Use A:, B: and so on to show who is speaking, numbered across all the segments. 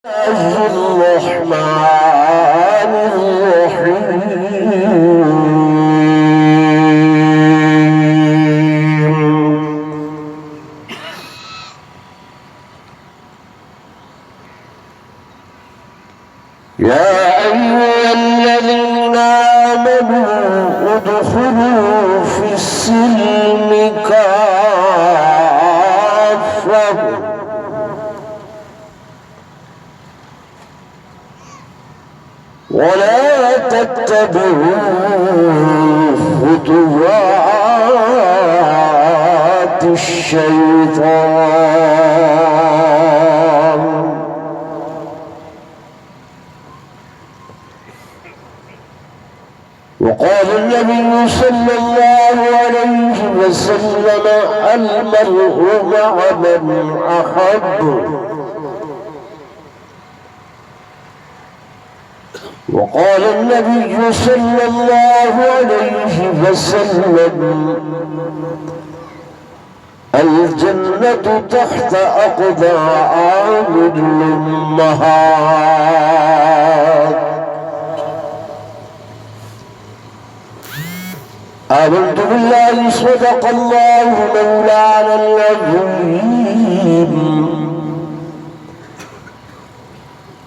A: الرحمن الرحيم يا أيها الذين آمنوا ادخلوا في السلم كافة ولا تتبعوا خطوات الشيطان وقال النبي صلى الله عليه وسلم المرء مع من أحب وقال النبي صلى الله عليه وسلم الجنة تحت أقدام الأمهات آمنت بالله صدق الله مولانا العظيم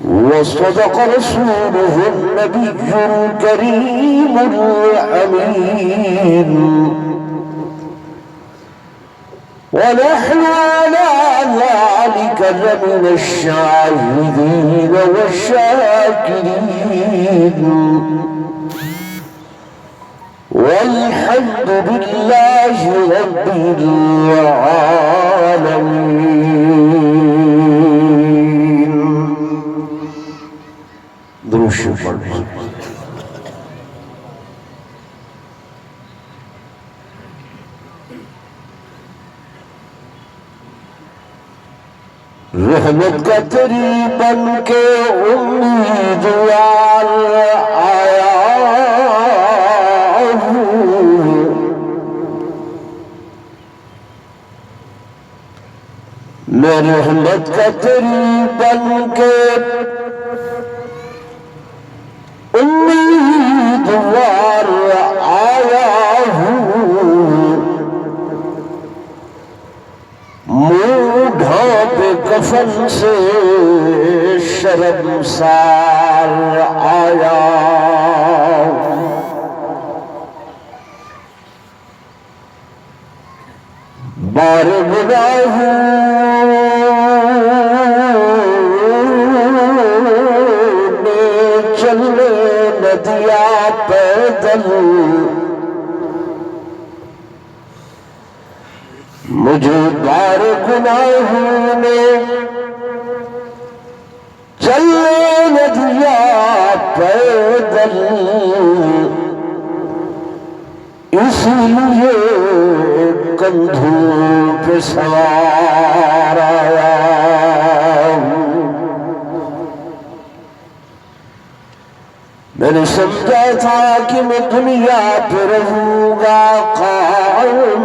A: وصدق رسوله النبي الكريم الأمين ونحن على ذلك لمن الشاهدين والشاكرين والحمد لله رب العالمين. درود شریف پڑھیں. رحمت کا تری بن کے امیدوار آیا میں رحمت کا تری بن کے امیدوار آیا ہوں منہ ڈھانپے کفن سے شرمسار آیا بار گناہ نے چلنے نہ دیا پیدل مجھے بار گناہ نے چلنے نہ دیا پیدل اس لیے کندھوں پہ سوار آیا میں نے سمجھا تھا کہ میں دنیا پہ رہوں گا قائم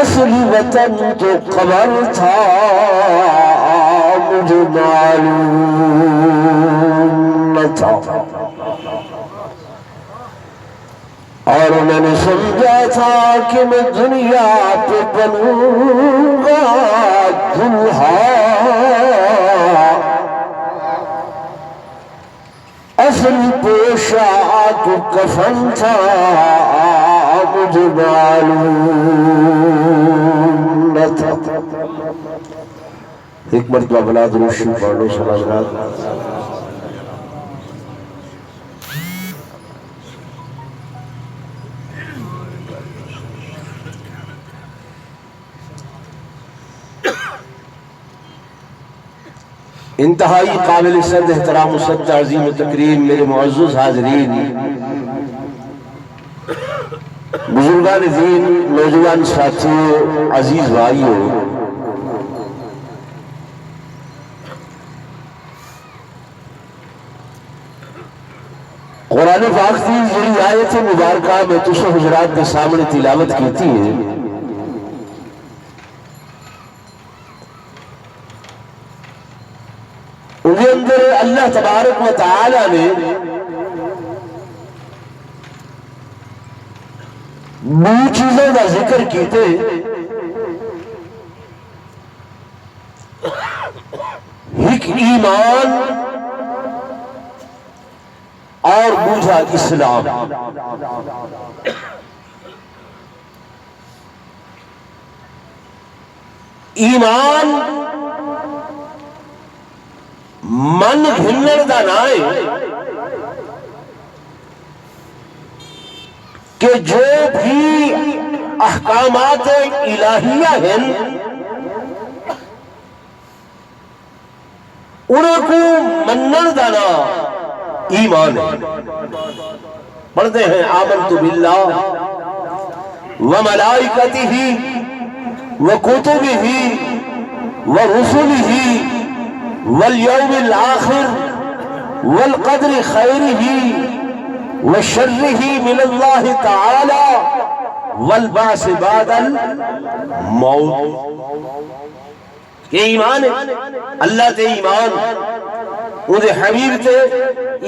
A: اصلی وطن تو قبر تھا مجھے معلوم نہ تھا اور میں نے سمجھا تھا کہ میں دنیا پہ بنوں گا دلہا اصل پوشاک کفن تھا مجھے معلوم نہ تھا. ایک مرتبہ بلا درود شریف پڑھ لو سلام. انتہائی قابل صد احترام و صد تعظیم و تکریم میرے معزز حاضرین، بزرگان دین، نوجوان ساتھیوں، عزیز بھائیوں، قرآن پاک کی جڑی آیت مبارکہ میں تسو حضرات کے سامنے تلاوت کیتی ہے انہیں اندر اللہ تبارک و تعالی نے دو چیزوں کا ذکر کیتے، ایک ایمان اور دوسرا اسلام۔ ایمان من گھنر دا نائے کہ جو بھی احکامات الہیہ ہیں انہیں کو منن دانا ایمان ہے۔ پڑھتے ہیں آمنت باللہ وملائکتہ وکتبہ ورسلہ والیوم الآخر والقدر خیرہ وشرہ من اللہ تعالی والبعث بعد الموت۔ یہ ایمان ہے، اللہ تے ایمان، اندے حبیب تے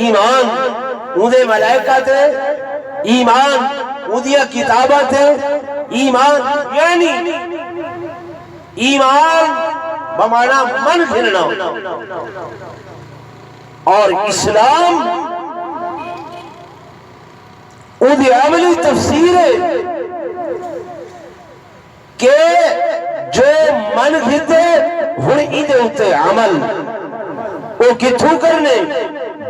A: ایمان، اندے ملائکہ تے ایمان، اندیا کتابہ تے ایمان، یعنی ایمان بمانا من پھرنا، اور اسلام اندی عملی تفسیر ہے کہ جو من گھتے ہن ایدے ہوتے عمل او کتھوں کرنے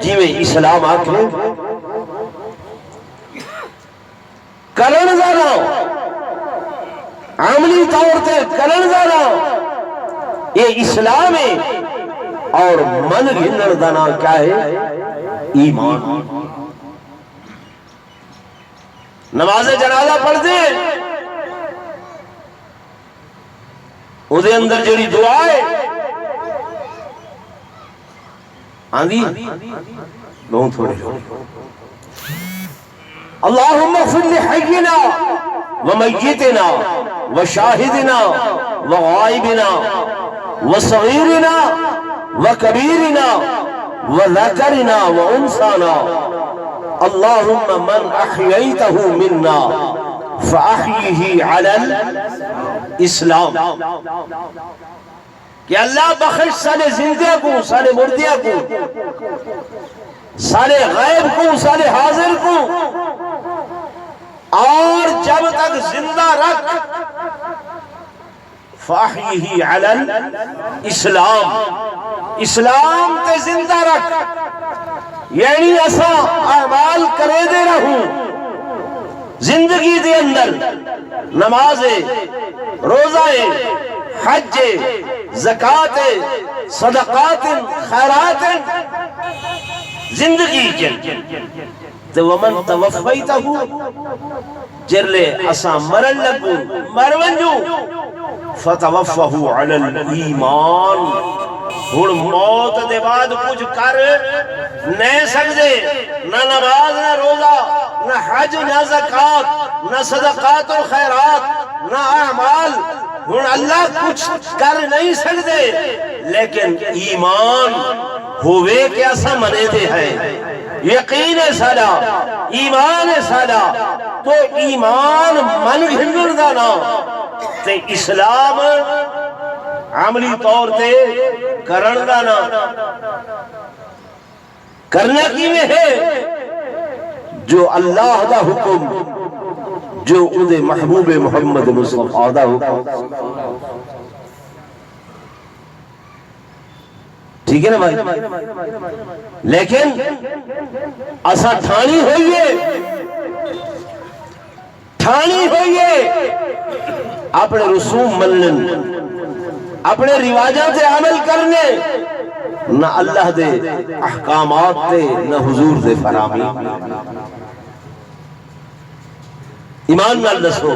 A: جی میں اسلام آکھنے کرن جانا، عملی طور تے کرن جانا یہ اسلام ہے، اور من گھنر دانا کیا ہے؟ ایمان۔ نماز جنازہ پڑھ دیں، اُدھے اندر جڑی دعا ہے آندھی بہت تھوڑے اللہم اغفر لحینا ومیتنا وشاہدنا وغائبنا وصغیرنا وکبیرنا وذکرنا وانسانا اللہم من احییتہ منا فاحیہ علی الاسلام۔ کہ اللہ بخش سارے زندے کو، سارے مردے کو، سارے غیب کو، سارے حاضر کو، اور جب تک زندہ رکھ فاحیہ علی الاسلام، اسلام تے زندہ رکھ، یعنی ایسا اعمال کرے دے رہوں زندگی دے اندر، نماز روزہ حج زکات صدقات خیرات زندگی کے تو ومن توفیتہ جرلے اسا مرن لگو مرونجو فتوفہ علی الایمان۔ ہن موت دے بعد کچھ کر نہیں سکتے، نہ نماز نہ روزہ نہ حج نہ زکات نہ صدقات و خیرات نہ اعمال، ہن اللہ کچھ کر نہیں سکتے، لیکن ایمان ہوئے کہ ایسا منے دے ہیں، یقین ہے سالا، ایمان ہے سالا، تو ایمان من گھنر دانا تے اسلام عملی طور تے کرن دانا۔ کرنا کی میں ہے جو اللہ دا حکم، جو اندے محبوب محمد مصطفیٰ دا حکم، ٹھیک ہے نا بھائی؟ لیکن اسا ٹھانی ہوئیے اپنے رسوم منن، اپنے رواجات عمل کرنے، نہ اللہ دے احکامات دے نہ حضور دے فرامی۔ ایمان نال دسو،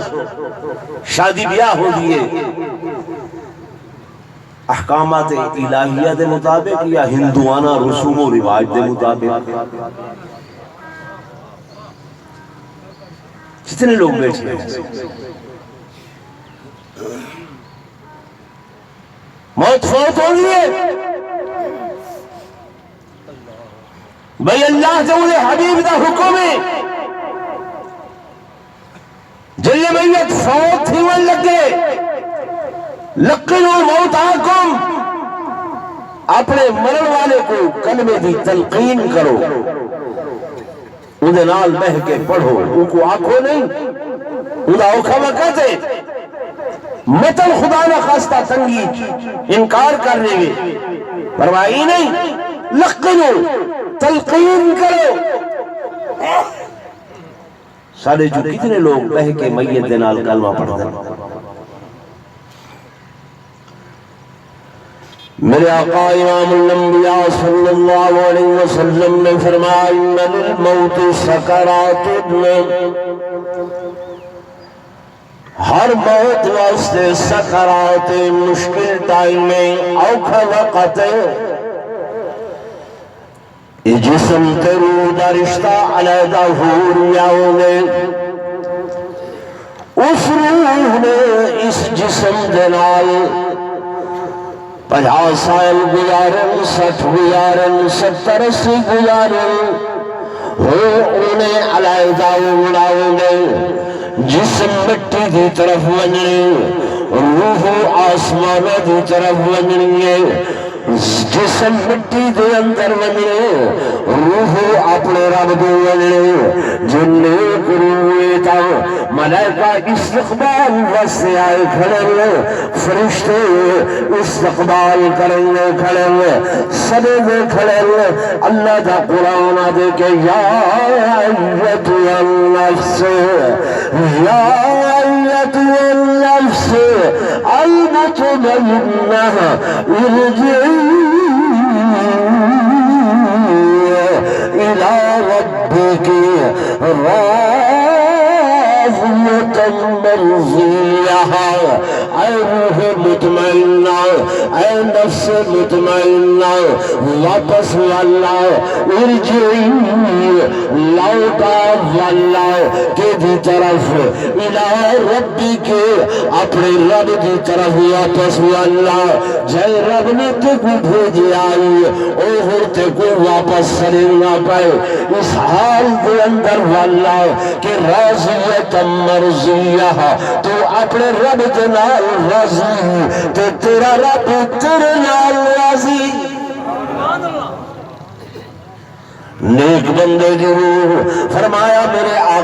A: شادی بیاہ ہو دیئے احکامات الہیہ دے مطابق یا ہندوانہ رسوم و رواج دے مطابق؟ کتنے لوگ بیٹھے ہیں؟ موت فوت ہو گئی ہے، بھئی اللہ سے انہیں حبیب دا حکم ہے جلے میت فوت ہی ون لگے لقنوا موتاکم اپنے مرن والے کو کلمے دی تلقین کرو انہیں نال بہ کے پڑھو ان کو آنکھو نہیں انہیں اوکھا وقت ہے مطل خدا نہ خواستہ تنگی انکار کرنے گے پروائی نہیں لقنو تلقین کرو سارے جو کتنے لوگ بہ کے میت دے نال کلمہ پڑھ دیں میرے آقا امام الانبیاء صلی اللہ علیہ وسلم نے فرمایا ان للموت سکرات ہر موت واسطے سکرات مشکل ٹائم میں اوکھا وقت جسم تے روح دا رشتہ علیحدہ ہو رہا ہوگے اس روح نے اس جسم دے نال 50 سال گزارن 60 گزارن 70 80 گزارن ہو انہیں علیحدہ اڑاؤں گے جسم مٹی دی طرف ونجنے روح آسمان دی طرف ونجنے جسم مٹی دے اندر ونجنے روح اپنے رب دے ونجنے جننے کروئے تا ملائکہ استقبال واسے آئے کھڑے فرشتے استقبال کرنے کھڑے سبے دے کھڑے اللہ دا قرآن دے کہ یا ایتو النفس یا ایتو النفس المطمئنہ ارجعی الى ربك مرضیہ اے روح مطمئنہ اے نفس مطمئنہ واپس والا ارجعی لوٹا والا کے دی طرف الہ ربی کے اپنے رب دی طرف واپس والا جائے رب نے تے کو بھیجے آئی اوہر تے کو واپس سرنا پائے اس حال دے اندر والا کہ راضیت مرضیہ تو اپنے رب کے نال راضی تو تیرا رب تیرے نال راضی نیک بندے دی روح فرمایا میرے آقا